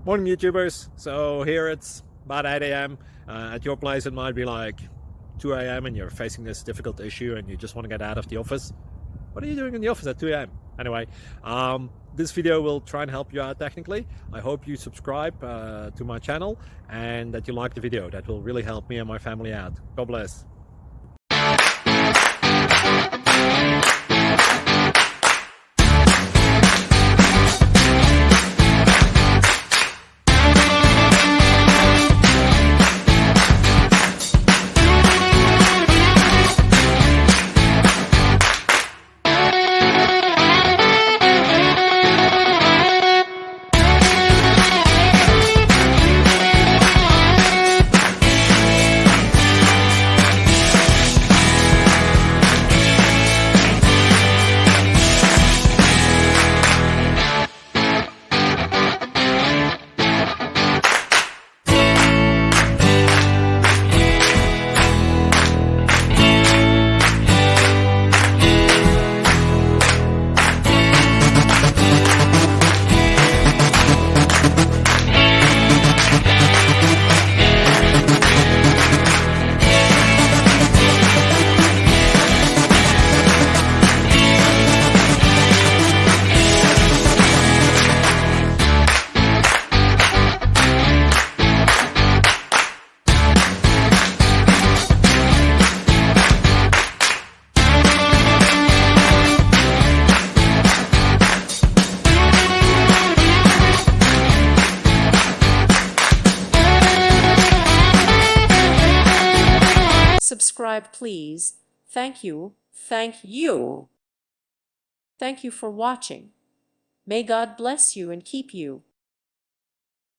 Morning, YouTubers. So here it's about 8 a.m. At your place, it might be like 2 a.m. and you're facing this difficult issue and you just want to get out of the office. What are you doing in the office at 2 a.m.? Anyway, this video will try and help you out technically. I hope you subscribe to my channel and that you like the video. That will really help me and my family out. God bless. Subscribe, please. Thank you. Thank you. Thank you for watching. May God bless you and keep you.